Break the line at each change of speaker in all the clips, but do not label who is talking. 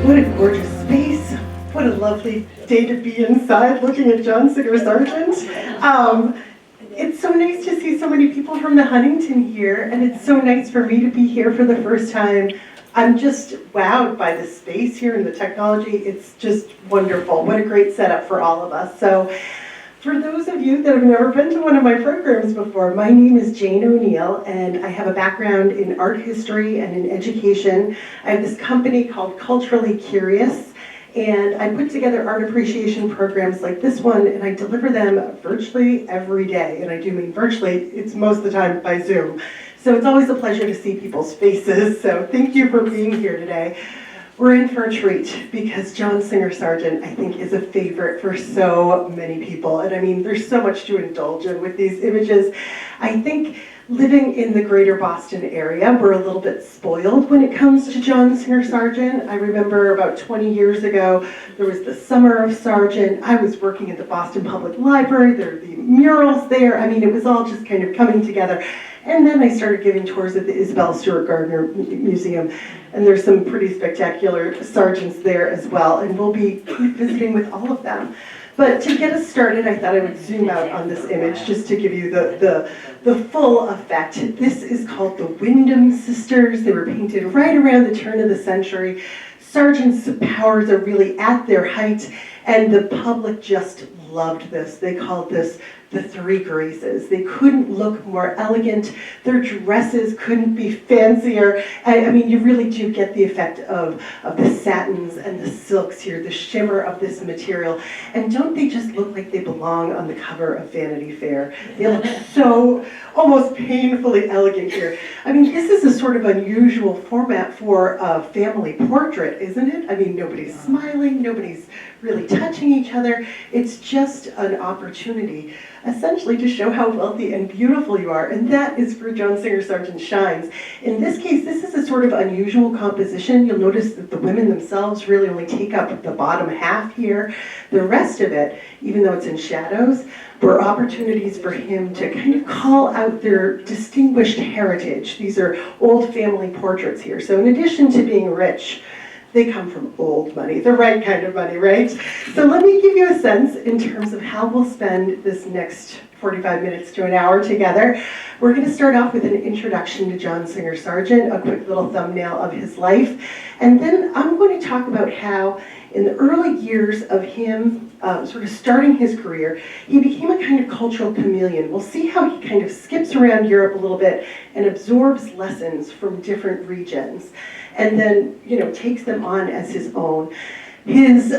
What a gorgeous space. What a lovely day to be inside looking at John Singer Sargent. It's so nice to see so many people from the Huntington here, and it's so nice for me to be here for the first time. I'm just wowed by the space here and the technology. It's just wonderful. What a great setup for all of us. So, for those of you that have never been to one of my programs before, my name is Jane O'Neill, and I have a background in art history and in education. I have this company called Culturally Curious, and I put together art appreciation programs like this one, and I deliver them virtually every day. And I do mean virtually, it's most of the time by Zoom. So it's always a pleasure to see people's faces, so thank you for being here today. We're in for a treat because John Singer Sargent, I think, is a favorite for so many people. And I mean, there's so much to indulge in with these images. I think living in the greater Boston area, we're a little bit spoiled when it comes to John Singer Sargent. I remember about 20 years ago, there was the Summer of Sargent. I was working at the Boston Public Library. There were the murals there. I mean, it was all just kind of coming together. And then I started giving tours at the Isabel Stewart Gardner Museum, and there's some pretty spectacular Sargents there as well, and we'll be visiting with all of them. But to get us started, I thought I would zoom out on this image just to give you the full effect. This is called the Wyndham Sisters. They were painted right around the turn of the century. Sargent's powers are really at their height, and the public just loved this. They called this the Three Graces. They couldn't look more elegant. Their dresses couldn't be fancier. I mean, you really do get the effect of the satins and the silks here, the shimmer of this material. And don't they just look like they belong on the cover of Vanity Fair? They look so almost painfully elegant here. I mean, this is a sort of unusual format for a family portrait, isn't it? I mean, nobody's smiling, nobody's really touching each other. It's just an opportunity essentially to show how wealthy and beautiful you are, and that is where John Singer Sargent shines. In this case, this is a sort of unusual composition. You'll notice that the women themselves really only take up the bottom half here. The rest of it, even though it's in shadows, were opportunities for him to kind of call out their distinguished heritage. These are old family portraits here. So in addition to being rich, they come from old money, the right kind of money, right? So let me give you a sense in terms of how we'll spend this next 45 minutes to an hour together. We're going to start off with an introduction to John Singer Sargent, a quick little thumbnail of his life, and then I'm going to talk about how in the early years of him sort of starting his career, he became a kind of cultural chameleon. We'll see how he kind of skips around Europe a little bit and absorbs lessons from different regions, and then, you know, takes them on as his own. His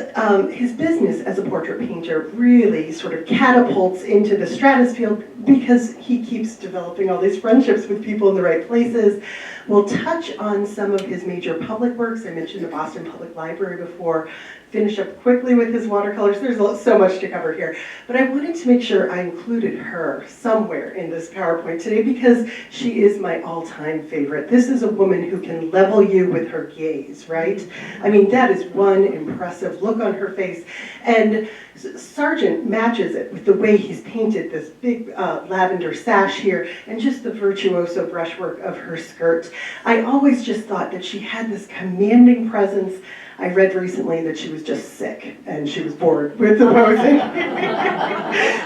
business as a portrait painter really sort of catapults into the stratosphere because he keeps developing all these friendships with people in the right places. We'll touch on some of his major public works. I mentioned the Boston Public Library before. Finish up quickly with his watercolors. There's so much to cover here. But I wanted to make sure I included her somewhere in this PowerPoint today because she is my all-time favorite. This is a woman who can level you with her gaze, right? I mean, that is one impressive look on her face. And Sargent matches it with the way he's painted this big lavender sash here and just the virtuoso brushwork of her skirt. I always just thought that she had this commanding presence. I read recently that she was just sick and she was bored with the posing.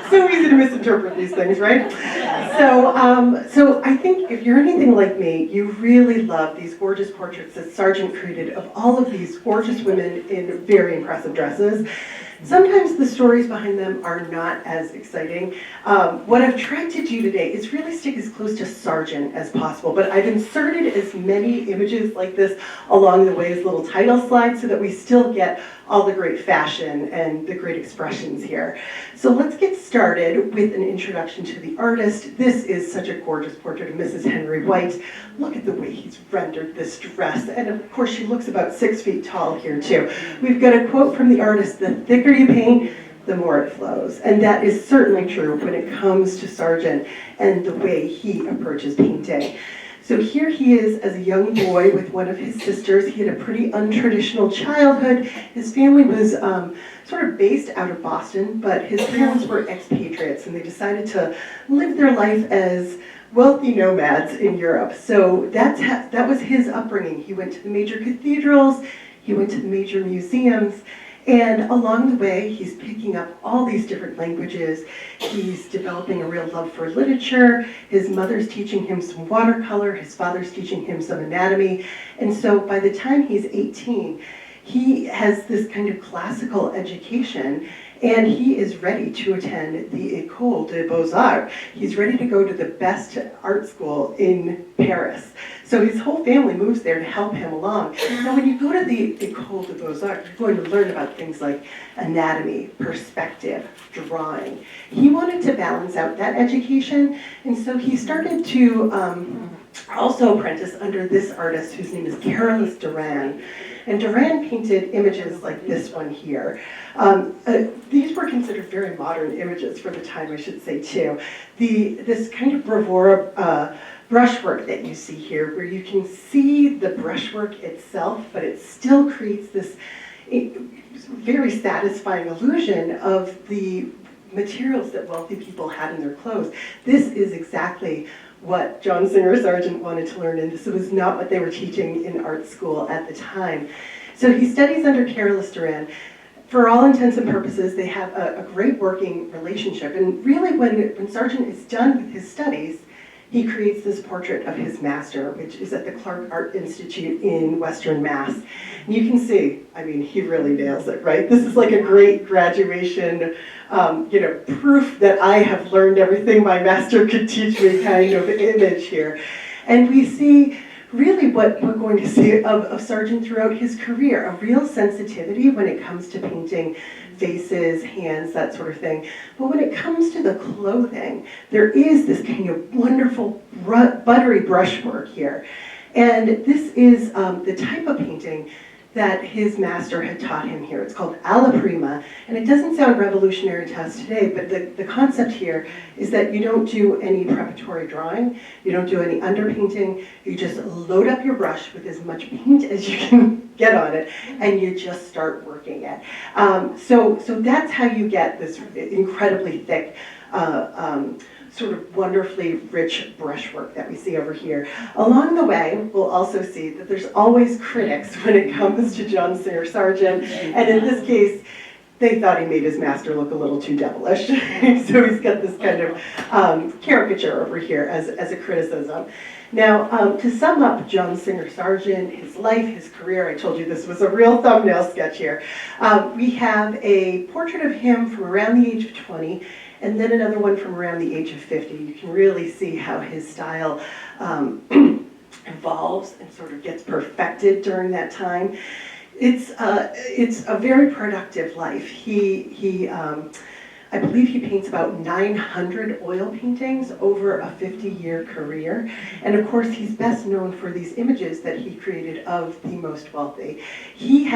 So easy to misinterpret these things, right? So I think if you're anything like me, you really love these gorgeous portraits that Sargent created of all of these gorgeous women in very impressive dresses. Sometimes the stories behind them are not as exciting. What I've tried to do today is really stick as close to Sargent as possible, but I've inserted as many images like this along the way as little title slides so that we still get all the great fashion and the great expressions here. So let's get started with an introduction to the artist. This is such a gorgeous portrait of Mrs. Henry White. Look at the way he's rendered this dress. And of course, she looks about 6 feet tall here too. We've got a quote from the artist, "The thicker you paint, the more it flows." And that is certainly true when it comes to Sargent and the way he approaches painting. So here he is as a young boy with one of his sisters. He had a pretty untraditional childhood. His family was sort of based out of Boston, but his parents were expatriates and they decided to live their life as wealthy nomads in Europe. So that was his upbringing. He went to the major cathedrals. He went to the major museums, and along the way, he's picking up all these different languages. He's developing a real love for literature. His mother's teaching him some watercolor. His father's teaching him some anatomy. And so by the time he's 18, he has this kind of classical education, and he is ready to attend the École des Beaux-Arts. He's ready to go to the best art school in Paris. So his whole family moves there to help him along. Now when you go to the École des Beaux-Arts, you're going to learn about things like anatomy, perspective, drawing. He wanted to balance out that education, and so he started to also apprentice under this artist whose name is Carolus Duran. And Duran painted images like this one here. These were considered very modern images for the time, I should say, too. This kind of bravura brushwork that you see here, where you can see the brushwork itself, but it still creates this very satisfying illusion of the materials that wealthy people had in their clothes. This is exactly what John Singer Sargent wanted to learn, and this was not what they were teaching in art school at the time. So he studies under Carolus Duran. For all intents and purposes, they have a great working relationship, and really when Sargent is done with his studies, he creates this portrait of his master, which is at the Clark Art Institute in Western Mass. And you can see, I mean, he really nails it, right? This is like a great graduation, proof that I have learned everything my master could teach me kind of image here. And we see really what we're going to see of Sargent throughout his career, a real sensitivity when it comes to painting faces, hands, that sort of thing. But when it comes to the clothing, there is this kind of wonderful buttery brushwork here. And this is the type of painting that his master had taught him here. It's called alla prima, and it doesn't sound revolutionary to us today, but the concept here is that you don't do any preparatory drawing, you don't do any underpainting, you just load up your brush with as much paint as you can get on it, and you just start working it. So that's how you get this incredibly thick, sort of wonderfully rich brushwork that we see over here. Along the way, we'll also see that there's always critics when it comes to John Singer Sargent, and in this case, they thought he made his master look a little too devilish. So he's got this kind of caricature over here as a criticism. Now, to sum up John Singer Sargent, his life, his career, I told you this was a real thumbnail sketch here. We have a portrait of him from around the age of 20, and then another one from around the age of 50. You can really see how his style evolves and sort of gets perfected during that time. It's a very productive life. I believe he paints about 900 oil paintings over a 50-year career. And of course, he's best known for these images that he created of the most wealthy. He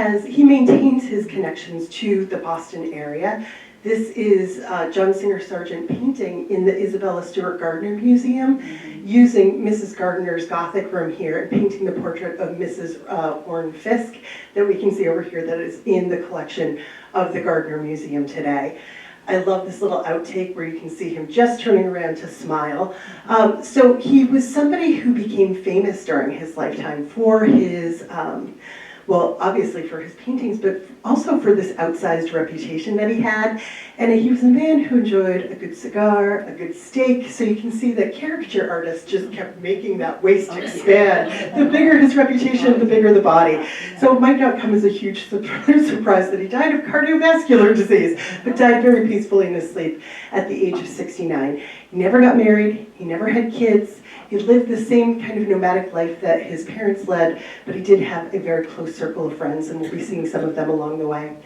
maintains his connections to the Boston area. This is John Singer Sargent painting in the Isabella Stewart Gardner Museum, using Mrs. Gardner's Gothic room here and painting the portrait of Mrs. Warren Fiske that we can see over here that is in the collection of the Gardner Museum today. I love this little outtake where you can see him just turning around to smile. So he was somebody who became famous during his lifetime for his well, obviously for his paintings, but also for this outsized reputation that he had. And he was a man who enjoyed a good cigar, a good steak, so you can see that caricature artists just kept making that waist expand. The bigger his reputation, the bigger the body. So it might not come as a huge surprise that he died of cardiovascular disease, but died very peacefully in his sleep at the age of 69. He never got married, he never had kids. He lived the same kind of nomadic life that his parents led, but he did have a very close circle of friends, and we'll be seeing some of them along the way.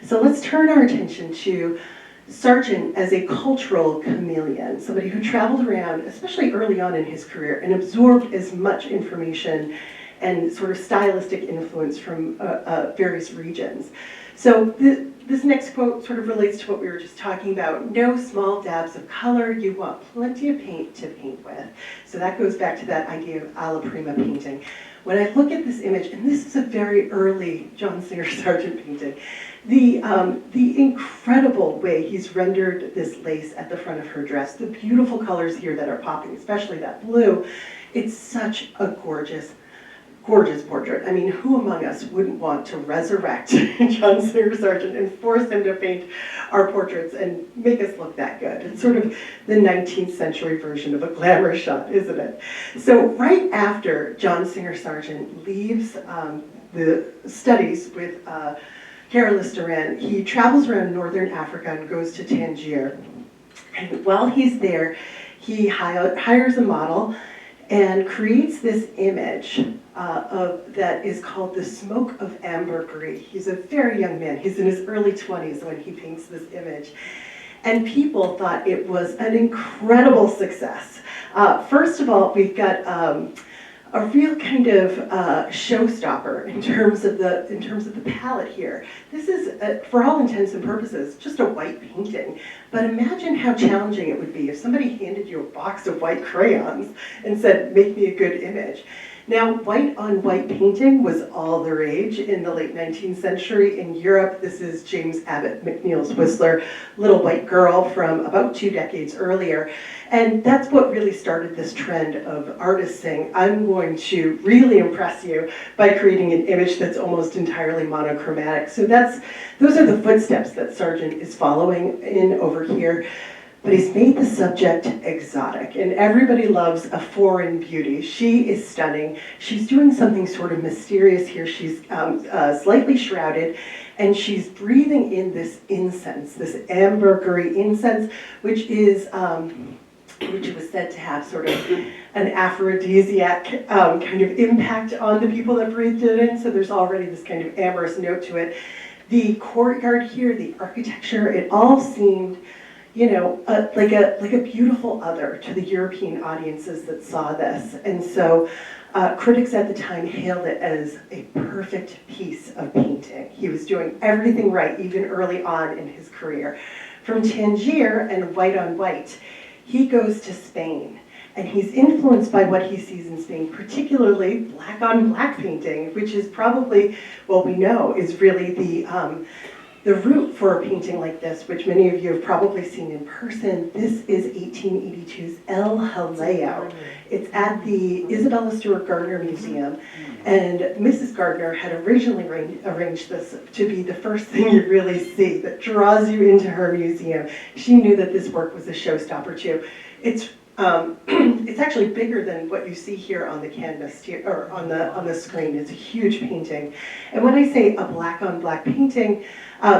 So let's turn our attention to Sargent as a cultural chameleon, somebody who traveled around, especially early on in his career, and absorbed as much information and sort of stylistic influence from various regions. So this next quote sort of relates to what we were just talking about. No small dabs of color, you want plenty of paint to paint with. So that goes back to that idea of alla prima painting. When I look at this image, and this is a very early John Singer Sargent painting, the incredible way he's rendered this lace at the front of her dress, the beautiful colors here that are popping, especially that blue, it's such a gorgeous gorgeous portrait. I mean, who among us wouldn't want to resurrect John Singer Sargent and force him to paint our portraits and make us look that good? It's sort of the 19th century version of a glamour shot, isn't it? So right after John Singer Sargent leaves the studies with Carolus Duran, he travels around northern Africa and goes to Tangier. And while he's there, he hires a model and creates this image that is called the Smoke of Ambergris. He's a very young man. He's in his early 20s when he paints this image. And people thought it was an incredible success. First of all, we've got a real kind of showstopper in terms of the palette here. This is, for all intents and purposes, just a white painting. But imagine how challenging it would be if somebody handed you a box of white crayons and said, "Make me a good image." Now, white on white painting was all the rage in the late 19th century in Europe. This is James Abbott McNeil's Whistler, Little White Girl from about 2 decades earlier. And that's what really started this trend of artists saying, I'm going to really impress you by creating an image that's almost entirely monochromatic. So those are the footsteps that Sargent is following in over here. But he's made the subject exotic, and everybody loves a foreign beauty. She is stunning. She's doing something sort of mysterious here. She's slightly shrouded, and she's breathing in this incense, this ambergris incense, which was said to have sort of an aphrodisiac kind of impact on the people that breathed it in. So there's already this kind of amorous note to it. The courtyard here, the architecture, it all seemed, you know, like a beautiful other to the European audiences that saw this. And so critics at the time hailed it as a perfect piece of painting. He was doing everything right, even early on in his career. From Tangier and white on white, he goes to Spain. And he's influenced by what he sees in Spain, particularly black on black painting, which is probably, well, we know, is really the root for a painting like this, which many of you have probably seen in person. This is 1882's El Jaleo. It's at the Isabella Stewart Gardner Museum. And Mrs. Gardner had originally arranged this to be the first thing you really see that draws you into her museum. She knew that this work was a showstopper too. It's actually bigger than what you see here on the canvas here, or on the screen. It's a huge painting. And when I say a black on black painting,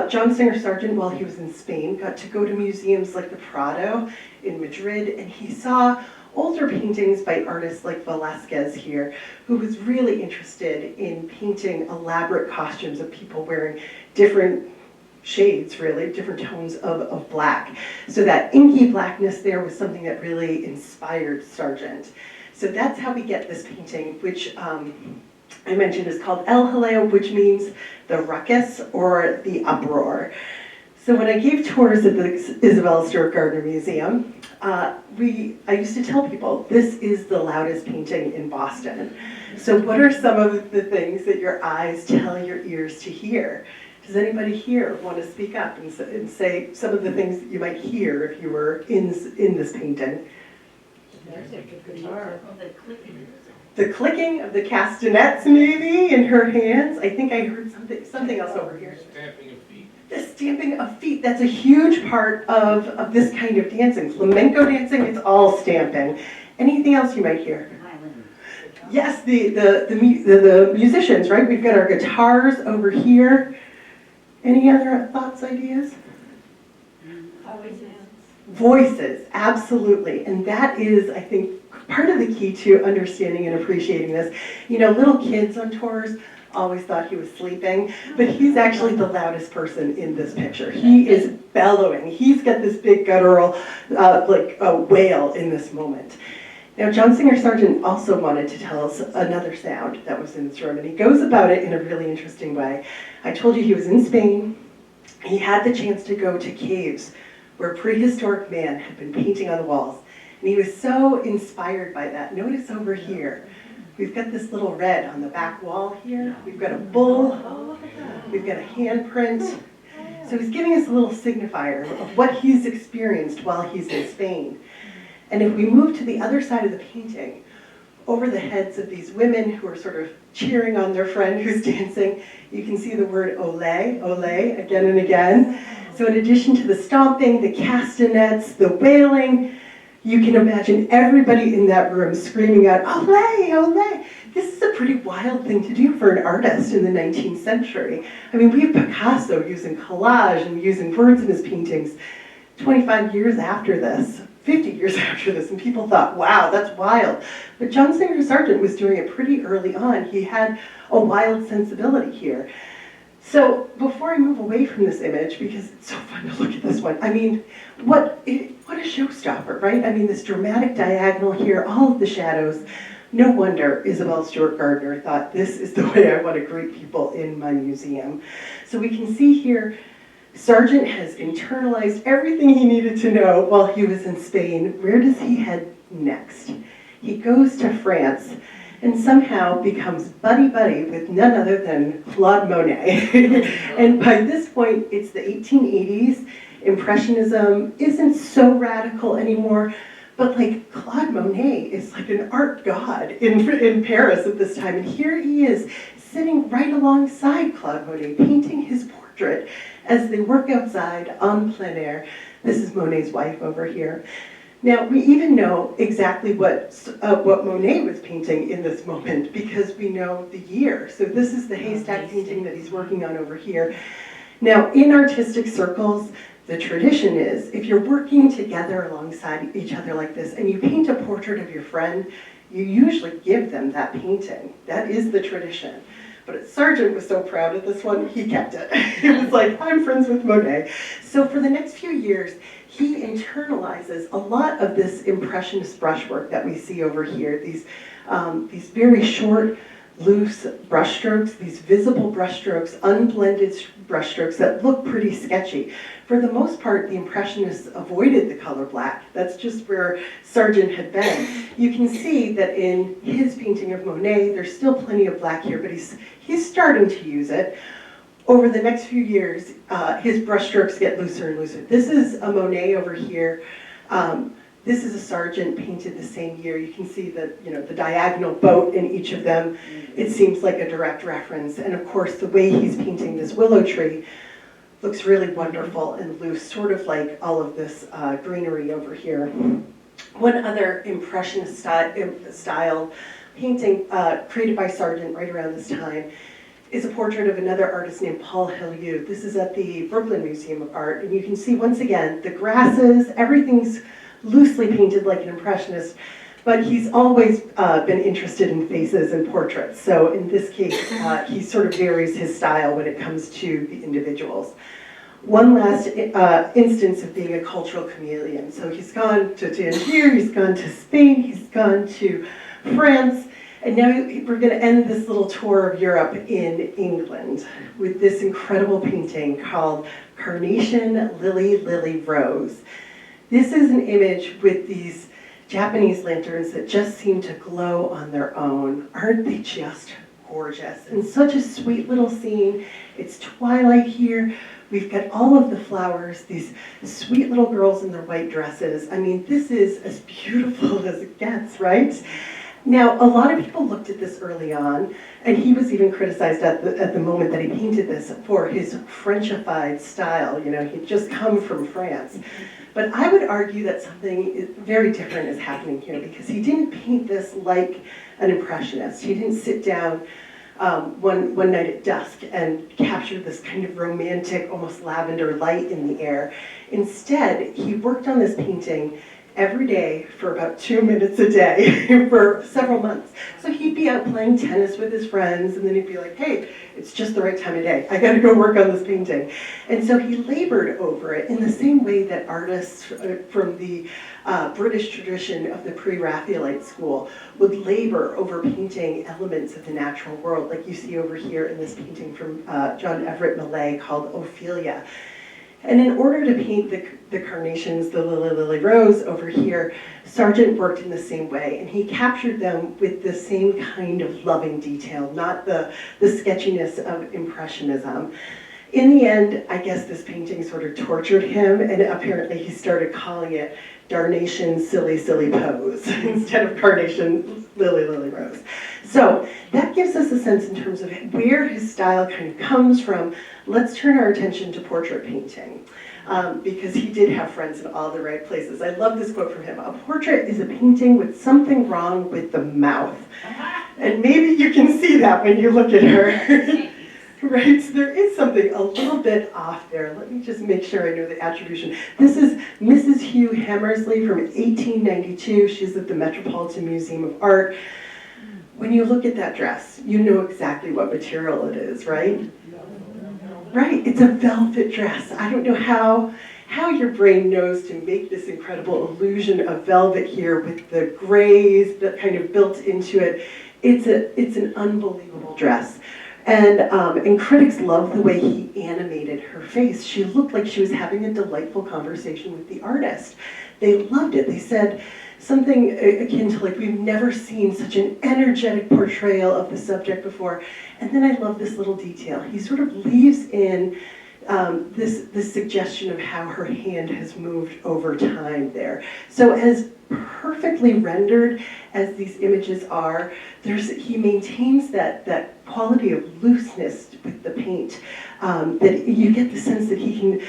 John Singer Sargent, while he was in Spain, got to go to museums like the Prado in Madrid, and he saw older paintings by artists like Velázquez here, who was really interested in painting elaborate costumes of people wearing different shades, really, different tones of black. So that inky blackness there was something that really inspired Sargent. So that's how we get this painting, which I mentioned is called El Jaleo, which means the ruckus or the uproar. So when I gave tours at the Isabella Stewart Gardner Museum, I used to tell people, this is the loudest painting in Boston. So what are some of the things that your eyes tell your ears to hear? Does anybody here want to speak up and say some of the things that you might hear if you were in this painting?
There's a good guitar.
The clicking of the castanets, maybe, in her hands. I think I heard something else over here.
Stamping of feet.
The stamping of feet, that's a huge part of this kind of dancing. Flamenco dancing, it's all stamping. Anything else you might hear? Yes, the musicians, right? We've got our guitars over here. Any other thoughts, ideas? Voices, absolutely. And that is, I think, part of the key to understanding and appreciating this. You know, little kids on tours always thought he was sleeping, but he's actually the loudest person in this picture. He is bellowing. He's got this big guttural, like a wail in this moment. Now, John Singer Sargent also wanted to tell us another sound that was in this room, and he goes about it in a really interesting way. I told you he was in Spain. He had the chance to go to caves where prehistoric man had been painting on the walls, and he was so inspired by that. Notice over here, we've got this little red on the back wall here. We've got a bull. We've got a handprint. So he's giving us a little signifier of what he's experienced while he's in Spain. And if we move to the other side of the painting, over the heads of these women who are sort of cheering on their friend who's dancing. You can see the word ole, ole, again and again. So in addition to the stomping, the castanets, the wailing, you can imagine everybody in that room screaming out, ole, ole. This is a pretty wild thing to do for an artist in the 19th century. I mean, we have Picasso using collage and using words in his paintings 25 years after this, 50 years after this, and people thought, wow, that's wild. But John Singer Sargent was doing it pretty early on. He had a wild sensibility here. So before I move away from this image, because it's so fun to look at this one, I mean, what a showstopper, right? I mean, this dramatic diagonal here, all of the shadows. No wonder Isabel Stewart Gardner thought, this is the way I want to greet people in my museum. So we can see here, Sargent has internalized everything he needed to know while he was in Spain. Where does he head next? He goes to France and somehow becomes buddy-buddy with none other than Claude Monet. And by this point, it's the 1880s. Impressionism isn't so radical anymore, but like Claude Monet is like an art god in Paris at this time. And here he is sitting right alongside Claude Monet, painting his portrait as they work outside en plein air. This is Monet's wife over here. Now, we even know exactly what Monet was painting in this moment because we know the year. So this is the haystack painting that he's working on over here. Now, in artistic circles, the tradition is if you're working together alongside each other like this and you paint a portrait of your friend, you usually give them that painting. That is the tradition. But Sargent was so proud of this one, he kept it. He was like, I'm friends with Monet. So for the next few years, he internalizes a lot of this impressionist brushwork that we see over here, these very short, loose brushstrokes, these visible brushstrokes, unblended brushstrokes that look pretty sketchy. For the most part, the Impressionists avoided the color black. That's just where Sargent had been. You can see that in his painting of Monet, there's still plenty of black here, but he's starting to use it. Over the next few years, his brushstrokes get looser and looser. This is a Monet over here. This is a Sargent painted the same year. You can see the diagonal boat in each of them. It seems like a direct reference. And of course, the way he's painting this willow tree looks really wonderful and loose, sort of like all of this greenery over here. One other Impressionist style painting created by Sargent right around this time is a portrait of another artist named Paul Helieu. This is at the Brooklyn Museum of Art. And you can see, once again, the grasses, everything's loosely painted like an Impressionist, but he's always been interested in faces and portraits. So in this case, he sort of varies his style when it comes to the individuals. One last instance of being a cultural chameleon. So he's gone to Tangier, he's gone to Spain, he's gone to France, and now we're going to end this little tour of Europe in England with this incredible painting called Carnation, Lily, Lily, Rose. This is an image with these Japanese lanterns that just seem to glow on their own. Aren't they just gorgeous? And such a sweet little scene. It's twilight here. We've got all of the flowers, these sweet little girls in their white dresses. I mean, this is as beautiful as it gets, right? Now, a lot of people looked at this early on, and he was even criticized at the moment that he painted this for his Frenchified style. You know, he'd just come from France. But I would argue that something very different is happening here, because he didn't paint this like an Impressionist. He didn't sit down one night at dusk and capture this kind of romantic, almost lavender light in the air. Instead, he worked on this painting every day for about 2 minutes a day for several months. So he'd be out playing tennis with his friends, and then he'd be like, hey, it's just the right time of day. I gotta go work on this painting. And so he labored over it in the same way that artists from the British tradition of the pre-Raphaelite school would labor over painting elements of the natural world, like you see over here in this painting from John Everett Millay called Ophelia. And in order to paint the carnations, the Lily, Lily, Rose over here, Sargent worked in the same way, and he captured them with the same kind of loving detail, not the sketchiness of Impressionism. In the end, I guess this painting sort of tortured him, and apparently he started calling it Darnation Silly Silly Pose instead of Carnation Lily Lily Rose. So that gives us a sense in terms of where his style kind of comes from. Let's turn our attention to portrait painting. Because he did have friends in all the right places. I love this quote from him. A portrait is a painting with something wrong with the mouth. And maybe you can see that when you look at her. Right, so there is something a little bit off there. Let me just make sure I know the attribution. This is Mrs. Hugh Hammersley from 1892. She's at the Metropolitan Museum of Art. When you look at that dress, you know exactly what material it is, right? Right, it's a velvet dress. I don't know how your brain knows to make this incredible illusion of velvet here with the grays that kind of built into it. It's an unbelievable dress. And critics loved the way he animated her face. She looked like she was having a delightful conversation with the artist. They loved it. They said something akin to like, we've never seen such an energetic portrayal of the subject before. And then I love this little detail. He sort of leaves in this suggestion of how her hand has moved over time there. So as perfectly rendered as these images are, he maintains that quality of looseness with the paint, that you get the sense that he can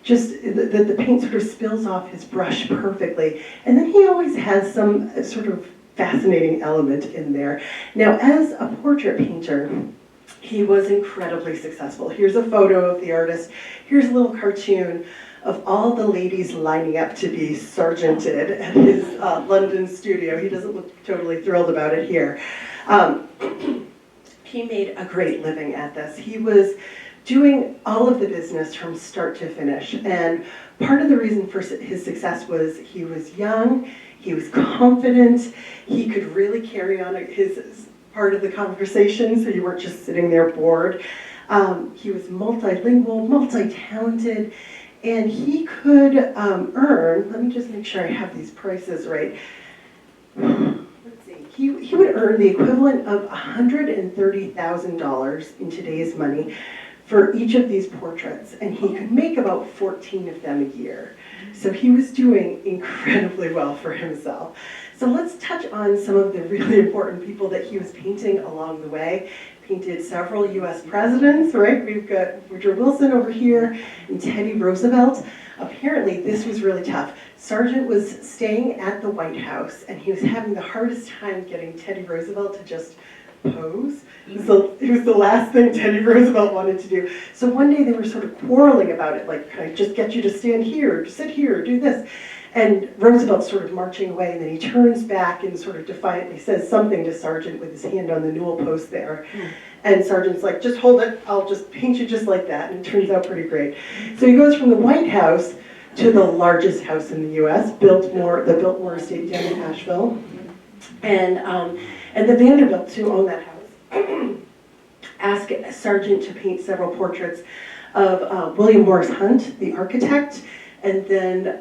that the paint sort of spills off his brush perfectly. And then he always has some sort of fascinating element in there. Now, as a portrait painter, he was incredibly successful. Here's a photo of the artist. Here's a little cartoon of all the ladies lining up to be Sargented at his London studio. He doesn't look totally thrilled about it here. He made a great living at this. He was doing all of the business from start to finish. And part of the reason for his success was he was young, he was confident, he could really carry on his part of the conversation, so you weren't just sitting there bored. He was multilingual, multi-talented, and he could earn, let me just make sure I have these prices right. Let's see, he would earn the equivalent of $130,000 in today's money for each of these portraits, and he could make about 14 of them a year. So he was doing incredibly well for himself. So let's touch on some of the really important people that he was painting along the way. Painted several US presidents, right? We've got Woodrow Wilson over here and Teddy Roosevelt. Apparently this was really tough. Sargent was staying at the White House and he was having the hardest time getting Teddy Roosevelt to just pose. So it was the last thing Teddy Roosevelt wanted to do. So one day they were sort of quarreling about it, like, can I just get you to stand here, sit here, do this? And Roosevelt's sort of marching away, and then he turns back and sort of defiantly says something to Sargent with his hand on the newel post there. And Sargent's like, just hold it, I'll just paint you just like that. And it turns out pretty great. So he goes from the White House to the largest house in the US, the Biltmore Estate down in Asheville. And the Vanderbilts, who own that house, asked Sargent to paint several portraits of William Morris Hunt, the architect, and then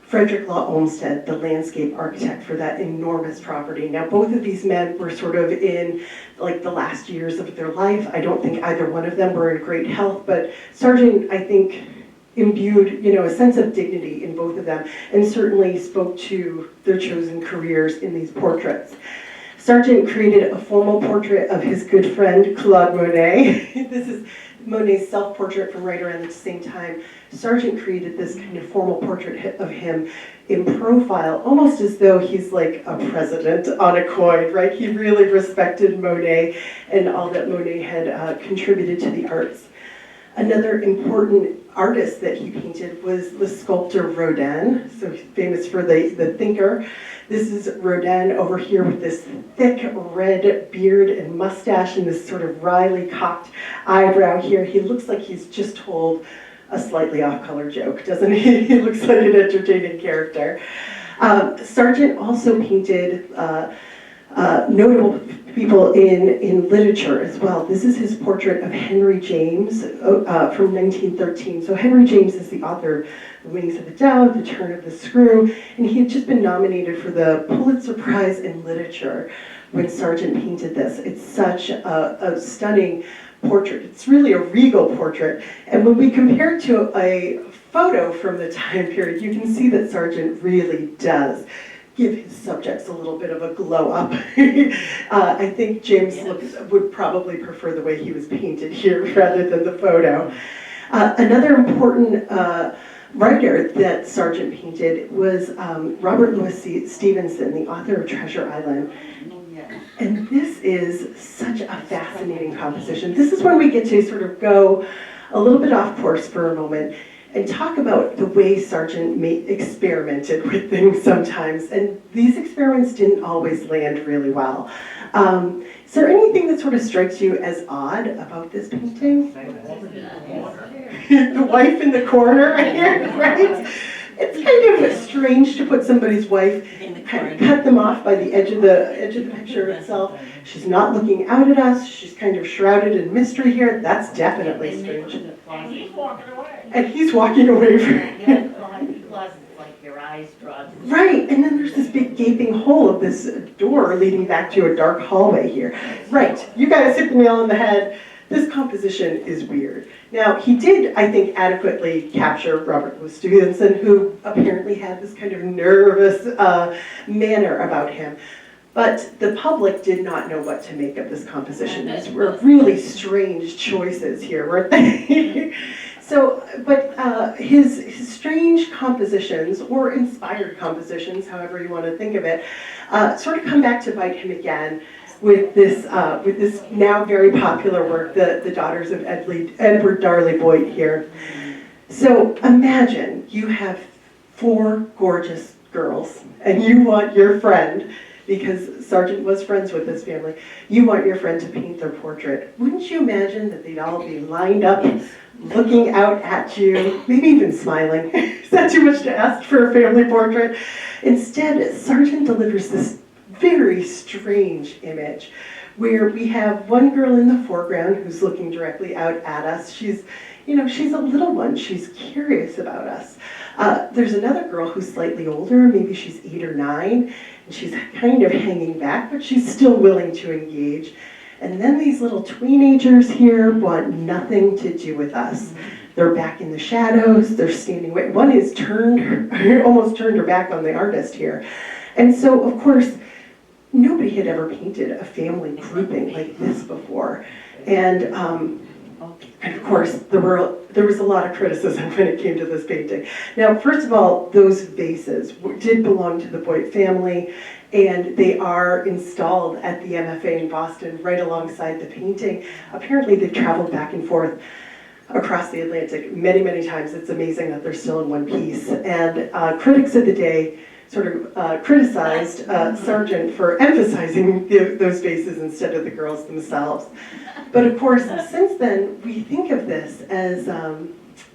Frederick Law Olmsted, the landscape architect for that enormous property. Now, both of these men were sort of in like the last years of their life. I don't think either one of them were in great health, but Sargent, I think, imbued, a sense of dignity in both of them, and certainly spoke to their chosen careers in these portraits. Sargent created a formal portrait of his good friend, Claude Monet. This is Monet's self-portrait from right around the same time. Sargent created this kind of formal portrait of him in profile, almost as though he's like a president on a coin, right? He really respected Monet and all that Monet had contributed to the arts. Another important artist that he painted was the sculptor Rodin, so he's famous for the thinker. This is Rodin over here with this thick red beard and mustache and this sort of wryly cocked eyebrow here. He looks like he's just told a slightly off-color joke, doesn't he? He looks like an entertaining character. Sargent also painted notable people in literature as well. This is his portrait of Henry James from 1913. So Henry James is the author of The Wings of the Dove, The Turn of the Screw, and he had just been nominated for the Pulitzer Prize in Literature when Sargent painted this. It's such a stunning portrait. It's really a regal portrait. And when we compare it to a photo from the time period, you can see that Sargent really does give his subjects a little bit of a glow up. I think James would probably prefer the way he was painted here rather than the photo. Another important writer that Sargent painted was Robert Louis Stevenson, the author of Treasure Island. And this is such a fascinating composition. This is when we get to sort of go a little bit off course for a moment and talk about the way Sargent experimented with things sometimes. And these experiments didn't always land really well. Is there anything that sort of strikes you as odd about this painting? The wife in the corner right here, right? It's kind of strange to put somebody's wife, kind of cut them off by the edge of the picture itself. She's not looking out at us. She's kind of shrouded in mystery here. That's definitely strange.
And he's walking away.
And he's walking away from
Like your eyes draw.
Right, and then there's this big gaping hole of this door leading back to a dark hallway here. Right, you guys hit the nail on the head. This composition is weird. Now, he did, I think, adequately capture Robert Louis Stevenson, who apparently had this kind of nervous manner about him. But the public did not know what to make of this composition. These were really strange choices here, weren't they? So, but his strange compositions, or inspired compositions, however you want to think of it, sort of come back to bite him again with this now very popular work, The Daughters of Edward Darley Boyd here. So imagine you have 4 gorgeous girls, and you want your friend, because Sargent was friends with this family, you want your friend to paint their portrait. Wouldn't you imagine that they'd all be lined up, looking out at you, maybe even smiling? Is that too much to ask for a family portrait? Instead, Sargent delivers this very strange image where we have one girl in the foreground who's looking directly out at us. She's a little one. She's curious about us. There's another girl who's slightly older, maybe she's 8 or 9, and she's kind of hanging back, but she's still willing to engage. And then these little teenagers here want nothing to do with us. They're back in the shadows, they're standing away. One is almost turned her back on the artist here. And so, of course, nobody had ever painted a family grouping like this before. And of course, there was a lot of criticism when it came to this painting. Now, first of all, those vases did belong to the Boyd family, and they are installed at the MFA in Boston right alongside the painting. Apparently, they've traveled back and forth across the Atlantic many, many times. It's amazing that they're still in one piece. And critics of the day sort of criticized Sargent for emphasizing those vases instead of the girls themselves. But of course, since then, we think of this as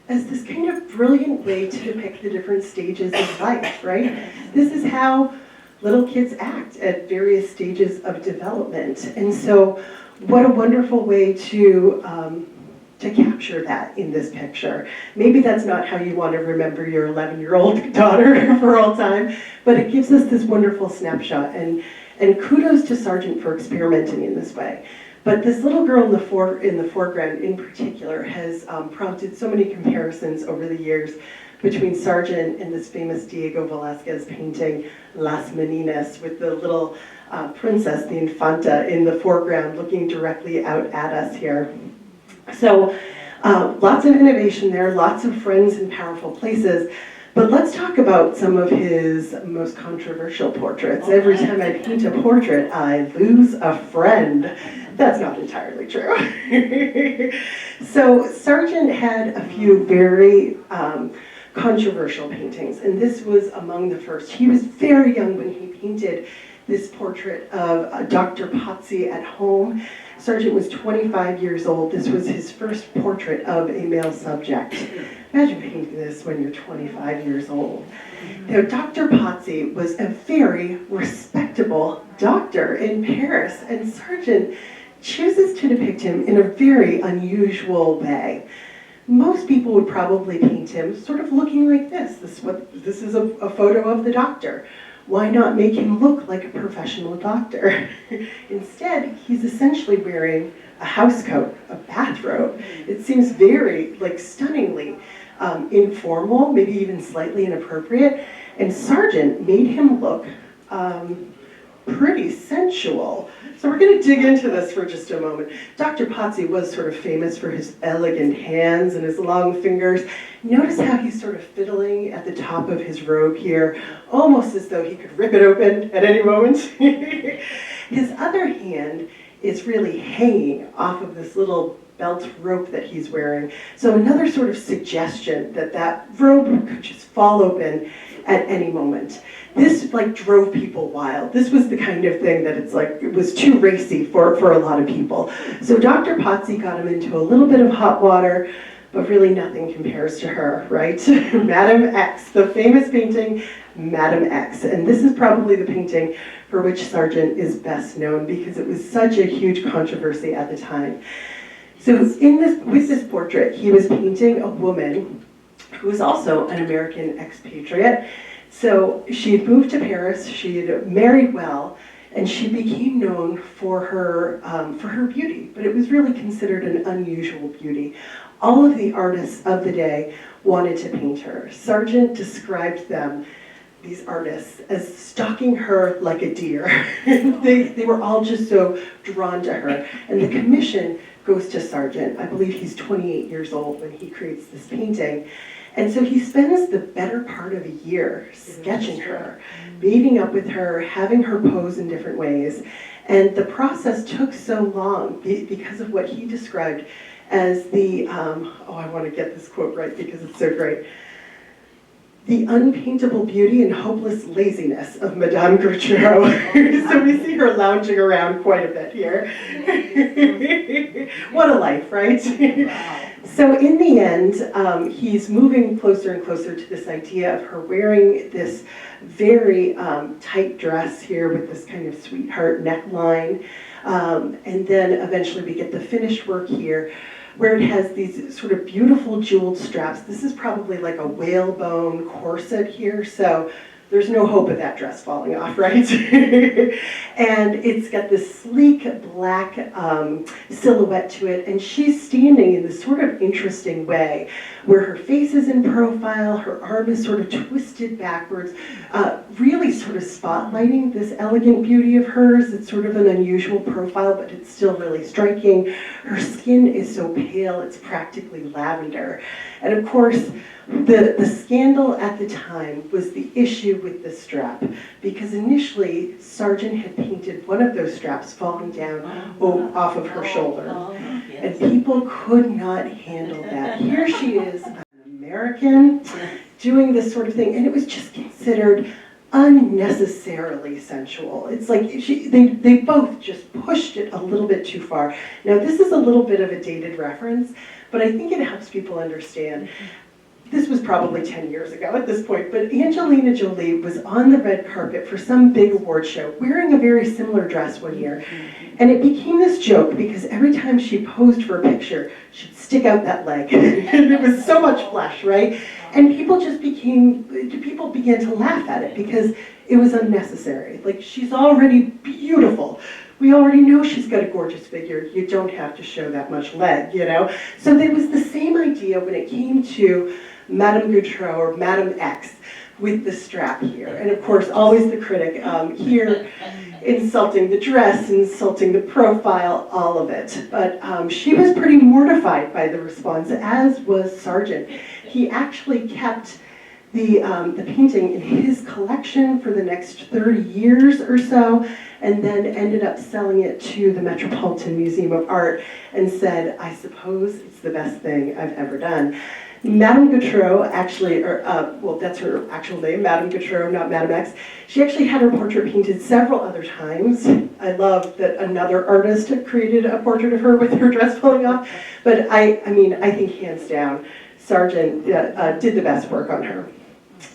this kind of brilliant way to depict the different stages of life, right? This is how little kids act at various stages of development. And so what a wonderful way to capture that in this picture. Maybe that's not how you want to remember your 11-year-old daughter for all time, but it gives us this wonderful snapshot. And kudos to Sargent for experimenting in this way. But this little girl in the foreground in particular has prompted so many comparisons over the years between Sargent and this famous Diego Velázquez painting, Las Meninas, with the little princess, the Infanta, in the foreground looking directly out at us here. So lots of innovation there, lots of friends in powerful places. But let's talk about some of his most controversial portraits. Every time I paint a portrait, I lose a friend. That's not entirely true. So Sargent had a few very controversial paintings, and this was among the first. He was very young when he painted this portrait of Dr. Potsy at home. Sargent was 25 years old. This was his first portrait of a male subject. Imagine painting this when you're 25 years old. Now, Dr. Potsy was a very respectable doctor in Paris, and Sargent chooses to depict him in a very unusual way. Most people would probably paint him sort of looking like this. This is a photo of the doctor. Why not make him look like a professional doctor? Instead, he's essentially wearing a house coat, a bathrobe. It seems very, stunningly informal, maybe even slightly inappropriate. And Sargent made him look pretty sensual. So we're going to dig into this for just a moment. Dr. Pozzi was sort of famous for his elegant hands and his long fingers. Notice how he's sort of fiddling at the top of his robe here, almost as though he could rip it open at any moment. His other hand is really hanging off of this little belt rope that he's wearing. So another sort of suggestion that that robe could just fall open at any moment. This drove people wild. This was the kind of thing that it was too racy for a lot of people. So Dr. Pozzi got him into a little bit of hot water, but really nothing compares to her, right? Madame X, the famous painting, Madame X. And this is probably the painting for which Sargent is best known because it was such a huge controversy at the time. So with this portrait, he was painting a woman who was also an American expatriate. So she had moved to Paris, she had married well, and she became known for her beauty, but it was really considered an unusual beauty. All of the artists of the day wanted to paint her. Sargent described them, these artists, as stalking her like a deer. They were all just so drawn to her. And the commission goes to Sargent. I believe he's 28 years old when he creates this painting. And so he spends the better part of a year sketching her, meeting up with her, having her pose in different ways. And the process took so long because of what he described as the, I want to get this quote right because it's so great, the unpaintable beauty and hopeless laziness of Madame Gautreau. So we see her lounging around quite a bit here. What a life, right?
Wow.
So in the end, he's moving closer and closer to this idea of her wearing this very tight dress here with this kind of sweetheart neckline. And then eventually we get the finished work here where it has these sort of beautiful jeweled straps. This is probably like a whalebone corset here, so there's no hope of that dress falling off, right? And it's got this sleek black silhouette to it, and she's standing in this sort of interesting way, where her face is in profile, her arm is sort of twisted backwards, really sort of spotlighting this elegant beauty of hers. It's sort of an unusual profile, but it's still really striking. Her skin is so pale, it's practically lavender. And of course, the scandal at the time was the issue with the strap, because initially Sargent had painted one of those straps falling down off of her shoulder, and people could not handle that. Here she is, an American, doing this sort of thing, and it was just considered unnecessarily sensual. It's like they both just pushed it a little bit too far. Now this is a little bit of a dated reference, but I think it helps people understand. This was probably 10 years ago at this point, but Angelina Jolie was on the red carpet for some big award show wearing a very similar dress one year. And it became this joke because every time she posed for a picture, she'd stick out that leg. And it was so much flesh, right? And people began to laugh at it because it was unnecessary. Like, she's already beautiful. We already know she's got a gorgeous figure. You don't have to show that much leg, you know? So there was the same idea when it came to Madame Gautreau or Madame X with the strap here. And of course, always the critic here insulting the dress, insulting the profile, all of it. But she was pretty mortified by the response, as was Sargent. He actually kept the painting in his collection for the next 30 years or so, and then ended up selling it to the Metropolitan Museum of Art and said, I suppose it's the best thing I've ever done. Madame Gautreau actually, that's her actual name, Madame Gautreau, not Madame X. She actually had her portrait painted several other times. I love that another artist had created a portrait of her with her dress falling off. But I think hands down, Sargent did the best work on her.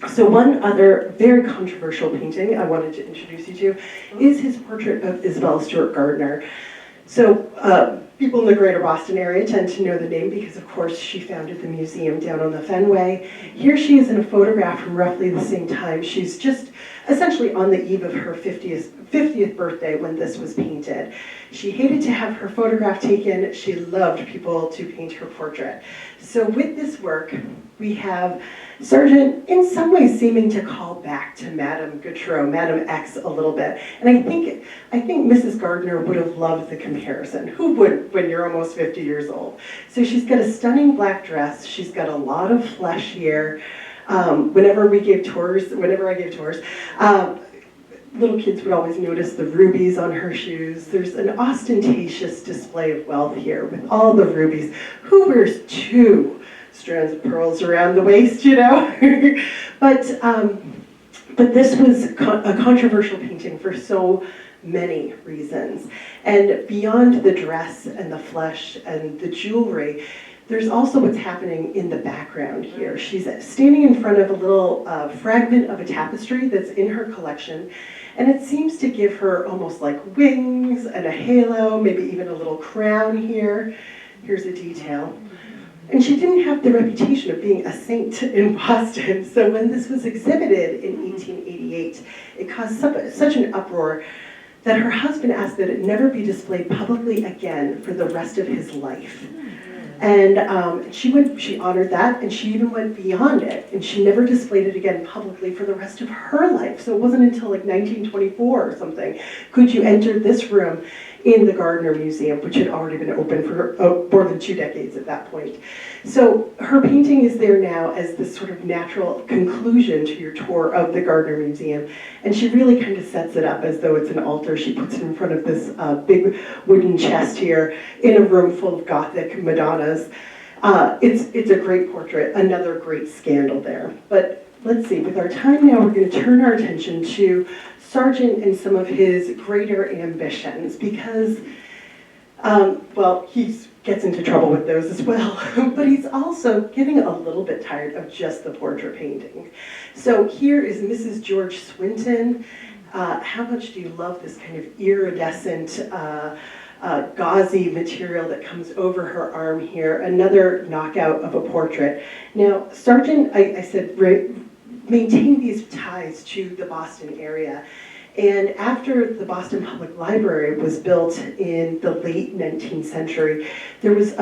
So one other very controversial painting I wanted to introduce you to is his portrait of Isabella Stewart Gardner. So people in the greater Boston area tend to know the name because, of course, she founded the museum down on the Fenway. Here she is in a photograph from roughly the same time. She's just essentially on the eve of her 50th birthday when this was painted. She hated to have her photograph taken. She loved people to paint her portrait. So with this work, we have Sargent in some ways seeming to call back to Madame Gautreau, Madame X a little bit. And I think Mrs. Gardner would have loved the comparison. Who wouldn't when you're almost 50 years old? So she's got a stunning black dress. She's got a lot of flesh here. Whenever I gave tours, little kids would always notice the rubies on her shoes. There's an ostentatious display of wealth here with all the rubies. Who wears 2 strands of pearls around the waist, you know? But this was a controversial painting for so many reasons. And beyond the dress and the flesh and the jewelry, there's also what's happening in the background here. She's standing in front of a little fragment of a tapestry that's in her collection, and it seems to give her almost like wings and a halo, maybe even a little crown here. Here's a detail. And she didn't have the reputation of being a saint in Boston, so when this was exhibited in 1888, it caused such an uproar that her husband asked that it never be displayed publicly again for the rest of his life. And she honored that, and she even went beyond it, and she never displayed it again publicly for the rest of her life. So it wasn't until like 1924 or something could you enter this room in the Gardner Museum, which had already been open for more than 2 decades at that point. So her painting is there now as this sort of natural conclusion to your tour of the Gardner Museum, and she really kind of sets it up as though it's an altar. She puts it in front of this big wooden chest here in a room full of Gothic Madonnas. It's a great portrait, another great scandal there. But let's see, with our time now, we're going to turn our attention to Sargent and some of his greater ambitions, because, he gets into trouble with those as well, but he's also getting a little bit tired of just the portrait painting. So here is Mrs. George Swinton. How much do you love this kind of iridescent, gauzy material that comes over her arm here? Another knockout of a portrait. Now, Sargent, I said, maintained these ties to the Boston area. And after the Boston Public Library was built in the late 19th century, there was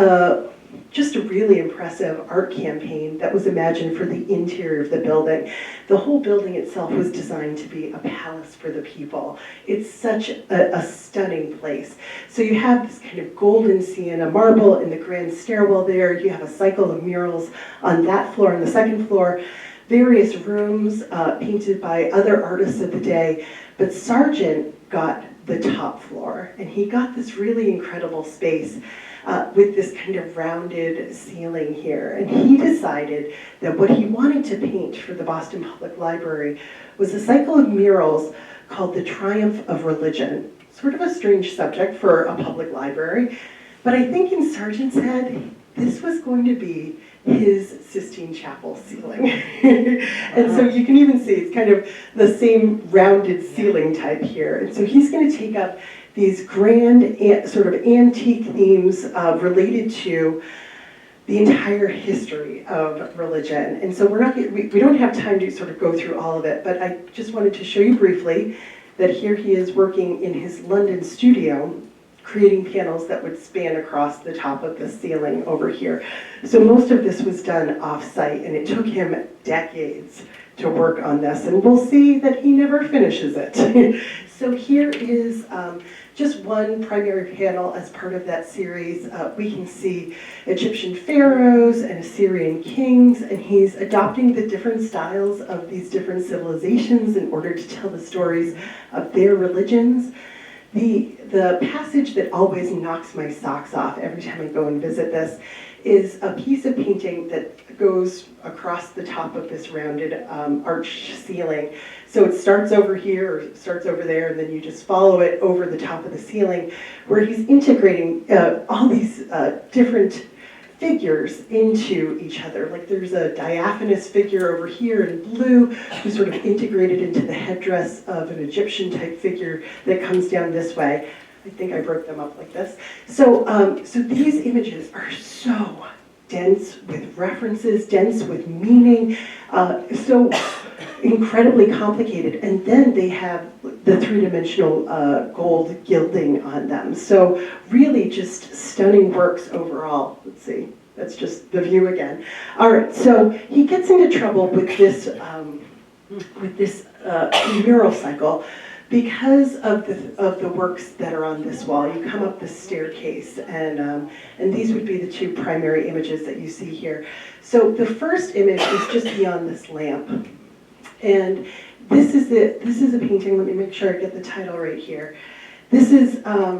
just a really impressive art campaign that was imagined for the interior of the building. The whole building itself was designed to be a palace for the people. It's such a stunning place. So you have this kind of golden sienna marble in the grand stairwell there. You have a cycle of murals on that floor, on the second floor. Various rooms painted by other artists of the day, but Sargent got the top floor, and he got this really incredible space with this kind of rounded ceiling here. And he decided that what he wanted to paint for the Boston Public Library was a cycle of murals called The Triumph of Religion. Sort of a strange subject for a public library, but I think in Sargent's head, this was going to be his Sistine Chapel ceiling. And so you can even see it's kind of the same rounded ceiling type here. And so he's going to take up these grand sort of antique themes related to the entire history of religion. And so we don't have time to sort of go through all of it, but I just wanted to show you briefly that here he is working in his London studio, creating panels that would span across the top of the ceiling over here. So most of this was done off-site, and it took him decades to work on this, and we'll see that he never finishes it. So here is just one primary panel as part of that series. We can see Egyptian pharaohs and Assyrian kings, and he's adopting the different styles of these different civilizations in order to tell the stories of their religions. The passage that always knocks my socks off every time I go and visit this is a piece of painting that goes across the top of this rounded arched ceiling. So it starts over here or starts over there, and then you just follow it over the top of the ceiling, where he's integrating all these different figures into each other. Like there's a diaphanous figure over here in blue who's sort of integrated into the headdress of an Egyptian type figure that comes down this way. I think I broke them up like this. So these images are so dense with references, dense with meaning. So incredibly complicated. And then they have the three-dimensional gold gilding on them. So really just stunning works overall. Let's see, that's just the view again. All right, so he gets into trouble with this mural cycle because of the works that are on this wall. You come up the staircase, and these would be the two primary images that you see here. So the first image is just beyond this lamp, and this is a painting. Let me make sure I get the title right here. This is, I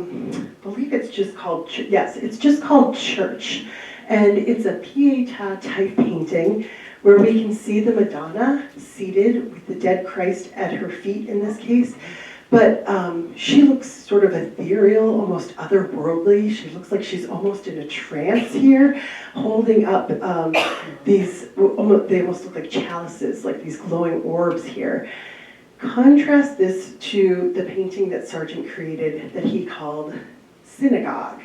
believe it's just called, yes, it's just called Church, and it's a Pietà type painting where we can see the Madonna seated with the dead Christ at her feet in this case. But she looks sort of ethereal, almost otherworldly. She looks like she's almost in a trance here, holding up these, they almost look like chalices, like these glowing orbs here. Contrast this to the painting that Sargent created that he called Synagogue.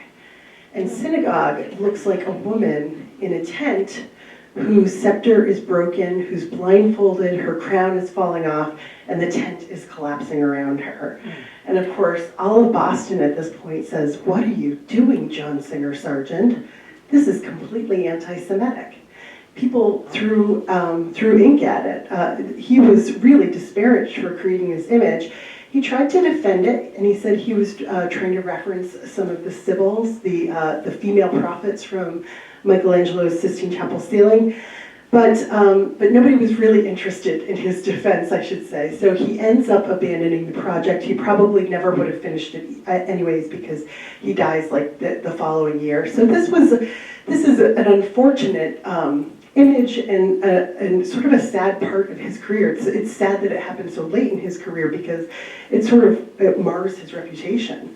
And Synagogue looks like a woman in a tent whose scepter is broken, who's blindfolded, her crown is falling off, and the tent is collapsing around her. And of course, all of Boston at this point says, "What are you doing, John Singer Sargent? This is completely anti-Semitic." People threw ink at it. He was really disparaged for creating this image. He tried to defend it, and he said he was trying to reference some of the Sibyls, the female prophets from Michelangelo's Sistine Chapel ceiling, but nobody was really interested in his defense, I should say. So he ends up abandoning the project. He probably never would have finished it anyways because he dies like the following year. So this is an unfortunate image and sort of a sad part of his career. It's sad that it happened so late in his career because it mars his reputation.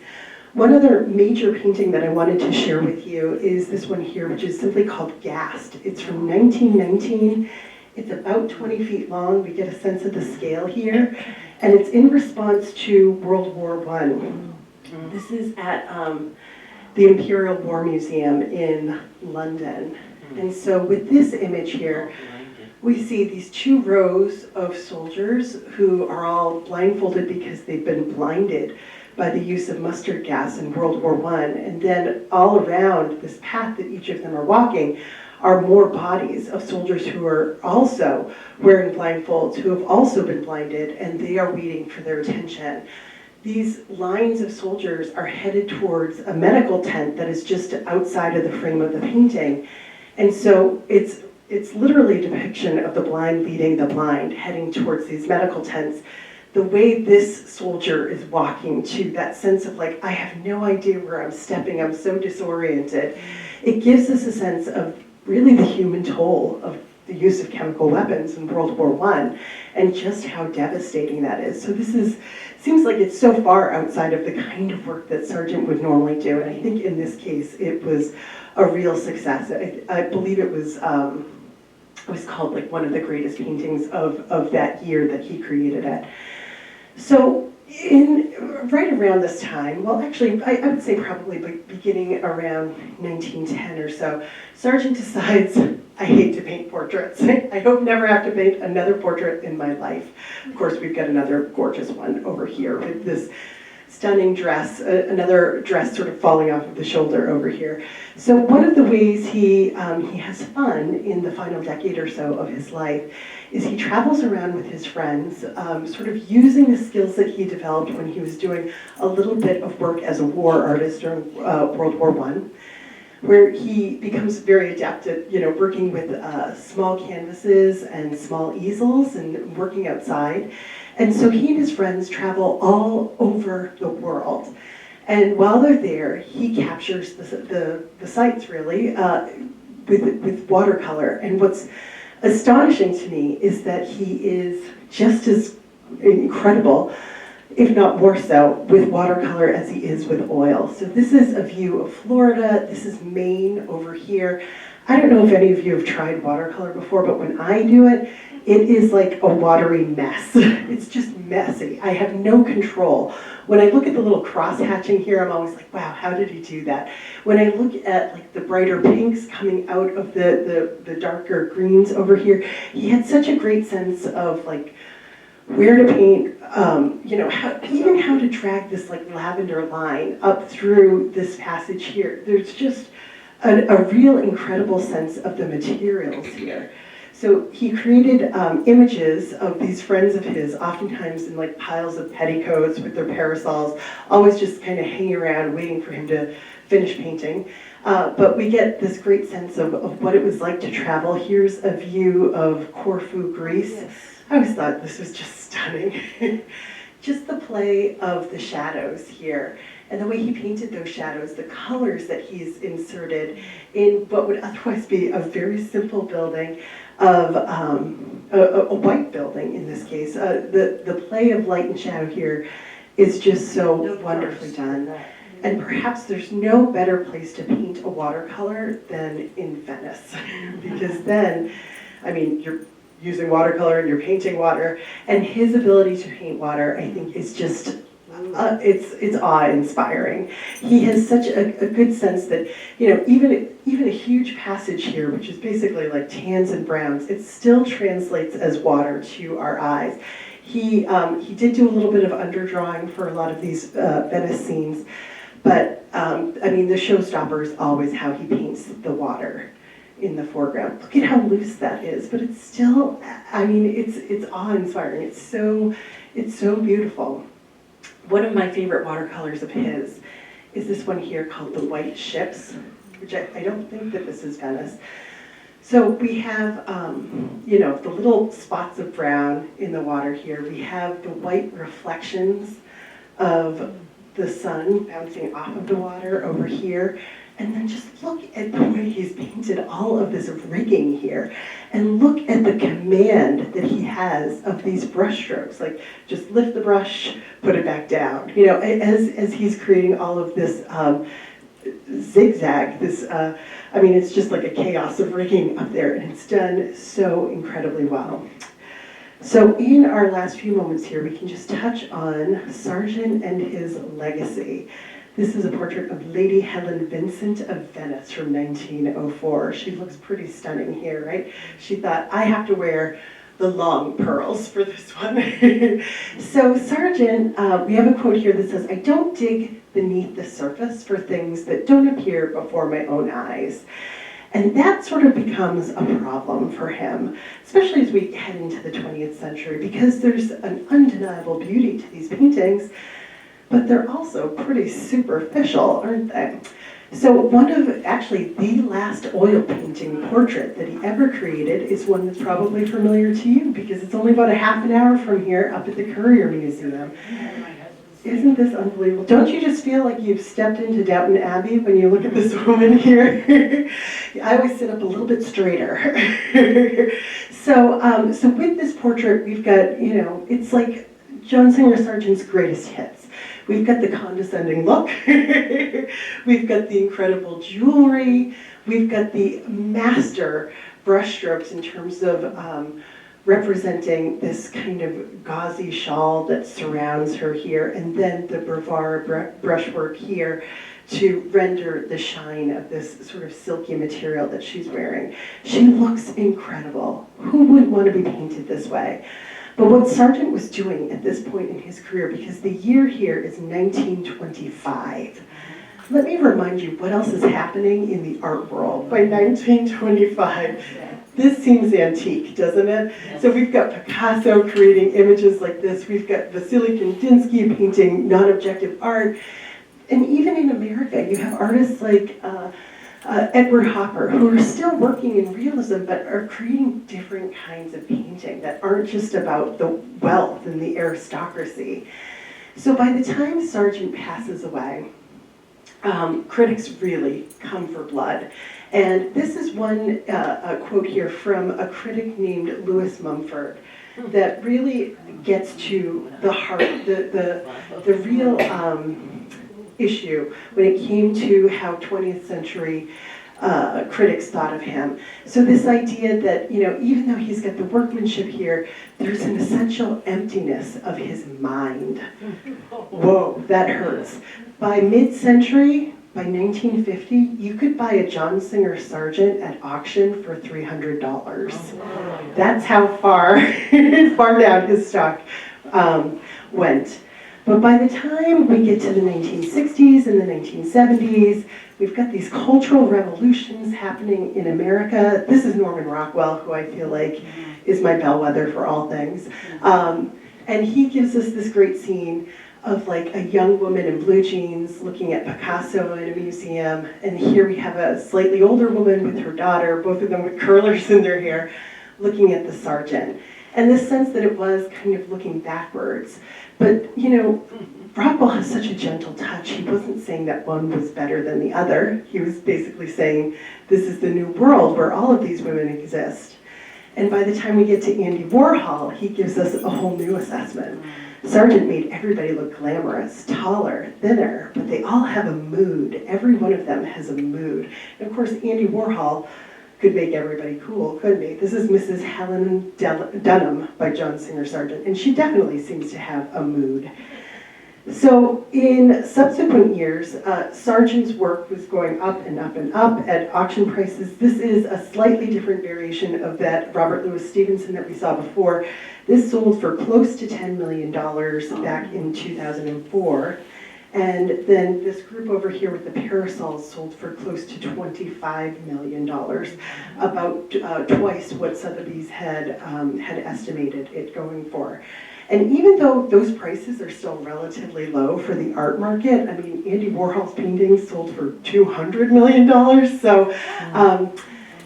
One other major painting that I wanted to share with you is this one here, which is simply called Gassed. It's from 1919. It's about 20 feet long. We get a sense of the scale here. And it's in response to World War I. This is at the Imperial War Museum in London. And so with this image here, we see these two rows of soldiers who are all blindfolded because they've been blinded by the use of mustard gas in World War I. And then all around this path that each of them are walking are more bodies of soldiers who are also wearing blindfolds, who have also been blinded, and they are waiting for their attention. These lines of soldiers are headed towards a medical tent that is just outside of the frame of the painting. And so it's literally a depiction of the blind leading the blind, heading towards these medical tents. The way this soldier is walking to that sense of like, I have no idea where I'm stepping, I'm so disoriented. It gives us a sense of really the human toll of the use of chemical weapons in World War I and just how devastating that is. So seems like it's so far outside of the kind of work that Sargent would normally do. And I think in this case, it was a real success. I believe it was called like one of the greatest paintings of that year that he created it. So right around this time, well actually I would say probably beginning around 1910 or so, Sargent decides, I hate to paint portraits. I hope never have to paint another portrait in my life. Of course, we've got another gorgeous one over here with this stunning dress, another dress sort of falling off of the shoulder over here. So one of the ways he has fun in the final decade or so of his life is he travels around with his friends, sort of using the skills that he developed when he was doing a little bit of work as a war artist during World War I, where he becomes very adept at working with small canvases and small easels and working outside. And so he and his friends travel all over the world. And while they're there, he captures the sights really with watercolor. And what's astonishing to me is that he is just as incredible, if not more so, with watercolor as he is with oil. So this is a view of Florida. This is Maine over here. I don't know if any of you have tried watercolor before, but when I do it, it is like a watery mess. It's just messy. I have no control. When I look at the little cross hatching here, I'm always like, wow, how did he do that? When I look at like the brighter pinks coming out of the darker greens over here, he had such a great sense of like where to paint, even how to drag this like lavender line up through this passage here. There's just a real incredible sense of the materials here. So he created images of these friends of his, oftentimes in like piles of petticoats with their parasols, always just kind of hanging around waiting for him to finish painting. But we get this great sense of what it was like to travel. Here's a view of Corfu, Greece.
Yes.
I always thought this was just stunning. Just the play of the shadows here and the way he painted those shadows, the colors that he's inserted in what would otherwise be a very simple building of a white building in this case. The play of light and shadow here is just so wonderfully done. And perhaps there's no better place to paint a watercolor than in Venice. Because then, I mean, you're using watercolor and you're painting water, and his ability to paint water, I think, is just, it's awe-inspiring. He has such a good sense that, even a huge passage here, which is basically like tans and browns, it still translates as water to our eyes. He did do a little bit of underdrawing for a lot of these Venice scenes, but the showstopper is always how he paints the water in the foreground. Look at how loose that is, but it's still, it's awe-inspiring. It's so beautiful. One of my favorite watercolors of his is this one here called The White Ships, which I don't think that this is Venice. So we have, the little spots of brown in the water here. We have the white reflections of the sun bouncing off of the water over here. And then just look at the way he's painted all of this rigging here. And look at the command that he has of these brush strokes. Like, just lift the brush, put it back down. As he's creating all of this zigzag, it's just like a chaos of rigging up there. And it's done so incredibly well. So in our last few moments here, we can just touch on Sargent and his legacy. This is a portrait of Lady Helen Vincent of Venice from 1904. She looks pretty stunning here, right? She thought, I have to wear the long pearls for this one. So Sargent, we have a quote here that says, I don't dig beneath the surface for things that don't appear before my own eyes. And that sort of becomes a problem for him, especially as we head into the 20th century, because there's an undeniable beauty to these paintings, but they're also pretty superficial, aren't they? So one of, actually, the last oil painting portrait that he ever created is one that's probably familiar to you, because it's only about a half an hour from here up at the Currier Museum. Isn't this unbelievable? Don't you just feel like you've stepped into Downton Abbey when you look at this woman here? I always sit up a little bit straighter. So with this portrait, we've got, it's like John Singer Sargent's greatest hits. We've got the condescending look. We've got the incredible jewelry. We've got the master brushstrokes in terms of representing this kind of gauzy shawl that surrounds her here, and then the Brevard brushwork here to render the shine of this sort of silky material that she's wearing. She looks incredible. Who would want to be painted this way? But what Sargent was doing at this point in his career, because the year here is 1925, let me remind you what else is happening in the art world by 1925. This seems antique, doesn't it?
Yes.
So we've got Picasso creating images like this. We've got Vasily Kandinsky painting non-objective art. And even in America, you have artists like Edward Hopper, who are still working in realism, but are creating different kinds of painting that aren't just about the wealth and the aristocracy. So by the time Sargent passes away, critics really come for blood. And this is one quote here from a critic named Louis Mumford that really gets to the heart, the real issue when it came to how 20th century critics thought of him. So this idea that, even though he's got the workmanship here, there's an essential emptiness of his mind. Whoa, that hurts. By mid-century, by 1950, you could buy a John Singer Sargent at auction for $300. That's how far, far down his stock went. But by the time we get to the 1960s and the 1970s, we've got these cultural revolutions happening in America. This is Norman Rockwell, who I feel like is my bellwether for all things. And he gives us this great scene of like a young woman in blue jeans looking at Picasso in a museum. And here we have a slightly older woman with her daughter, both of them with curlers in their hair, looking at the Sargent. And this sense that it was kind of looking backwards. But, you know, Rockwell has such a gentle touch. He wasn't saying that one was better than the other. He was basically saying, this is the new world where all of these women exist. And by the time we get to Andy Warhol, he gives us a whole new assessment. Sargent made everybody look glamorous, taller, thinner, but they all have a mood. Every one of them has a mood. And of course, Andy Warhol could make everybody cool, couldn't he? This is Mrs. Helen Dunham by John Singer Sargent, and she definitely seems to have a mood. So in subsequent years, Sargent's work was going up and up and up at auction prices. This is a slightly different variation of that Robert Louis Stevenson that we saw before. This sold for close to $10 million back in 2004. And then this group over here with the parasols sold for close to $25 million, about twice what Sotheby's had estimated it going for. And even though those prices are still relatively low for the art market, I mean, Andy Warhol's paintings sold for $200 million, so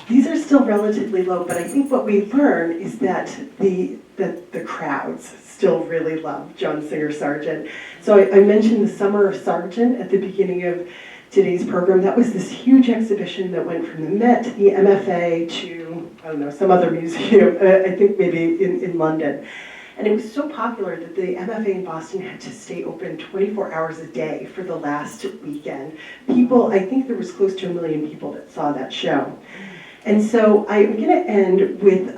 these are still relatively low, but I think what we learn is that the crowds still really love John Singer Sargent. So I mentioned the Summer of Sargent at the beginning of today's program. That was this huge exhibition that went from the Met to the MFA to, I don't know, some other museum, I think maybe in London. And it was so popular that the MFA in Boston had to stay open 24 hours a day for the last weekend. People, I think there was close to 1 million people that saw that show. And so I'm going to end with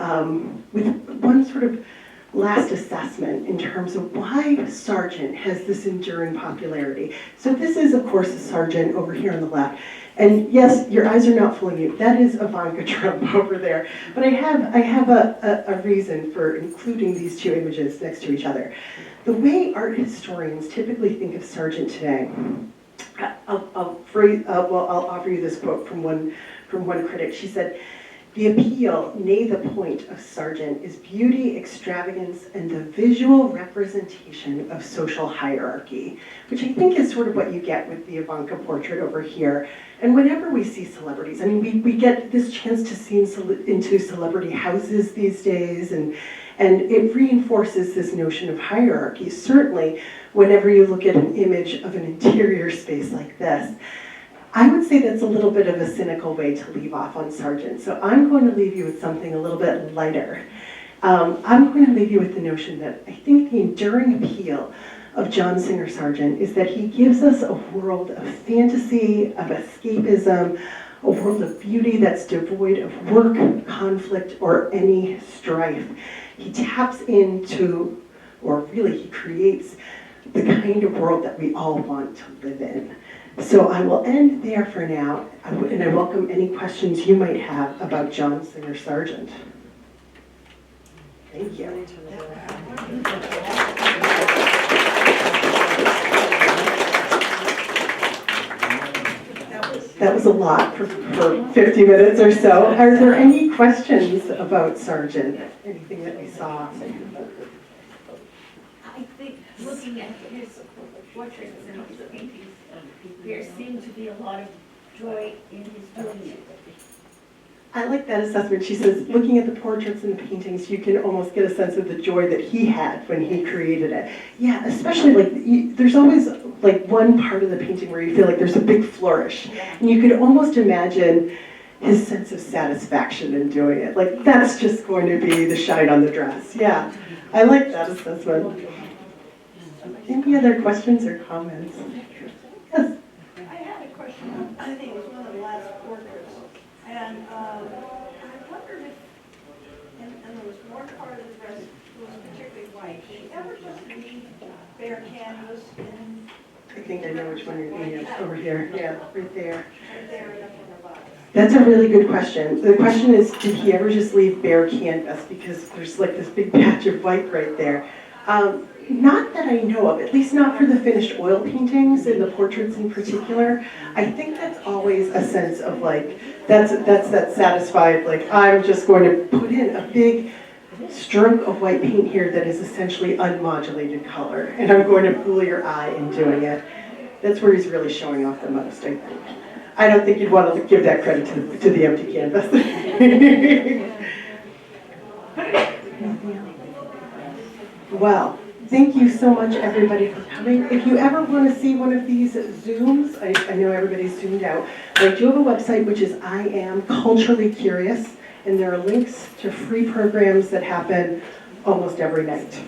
one sort of last assessment in terms of why Sargent has this enduring popularity. So this is, of course, a Sargent over here on the left. And yes, your eyes are not fooling you. That is Ivanka Trump over there. But I have a reason for including these two images next to each other. The way art historians typically think of Sargent today, I'll offer you this quote from one critic. She said, "The appeal, nay the point of Sargent is beauty, extravagance, and the visual representation of social hierarchy," which I think is sort of what you get with the Ivanka portrait over here. And whenever we see celebrities, I mean, we get this chance to see into celebrity houses these days, and it reinforces this notion of hierarchy. Certainly, whenever you look at an image of an interior space like this, I would say that's a little bit of a cynical way to leave off on Sargent. So I'm going to leave you with something a little bit lighter. I'm going to leave you with the notion that I think the enduring appeal of John Singer Sargent is that he gives us a world of fantasy, of escapism, a world of beauty that's devoid of work, conflict, or any strife. He taps into, or really he creates, the kind of world that we all want to live in. So I will end there for now, and I welcome any questions you might have about John Singer Sargent. Thank you. That was a lot for 50 minutes or so. Are there any questions about Sargent? Anything that we saw?
I think looking at his portraits and his paintings, there seemed to be a lot of joy in his doing it.
I like that assessment. She says, looking at the portraits and the paintings, you can almost get a sense of the joy that he had when he created it. Yeah, especially like, there's always like one part of the painting where you feel like there's a big flourish. And you could almost imagine his sense of satisfaction in doing it. Like, that's just going to be the shine on the dress. Yeah, I like that assessment. Any other questions or comments? Yes?
I had a question. I think it was one of the last portraits. And I wondered if, and there was one part of the dress was particularly white. Did you ever just leave bare canvas in
I think I know which one you're thinking of, over here, yeah, right there.
Right there and up on the bottom.
That's a really good question. The question is, did he ever just leave bare canvas? Because there's like this big patch of white right there. Not that I know of, at least not for the finished oil paintings and the portraits in particular. I think that's always a sense of like, that's that satisfied, like, I'm just going to put in a big stroke of white paint here that is essentially unmodulated color, and I'm going to fool your eye in doing it. That's where he's really showing off the most, I think. I don't think you'd want to give that credit to the empty canvas. Well, thank you so much, everybody, for coming. If you ever want to see one of these Zooms, I know everybody's zoomed out, but I do have a website, which is I Am Culturally Curious, and there are links to free programs that happen almost every night.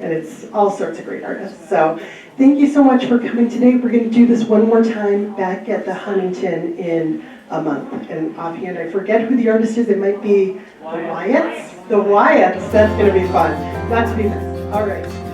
And it's all sorts of great artists. So thank you so much for coming today. We're going to do this one more time back at the Huntington in a month. And offhand, I forget who the artist is. It might be the Wyatts. The Wyatts. That's going to be fun. Not to be missed. All right.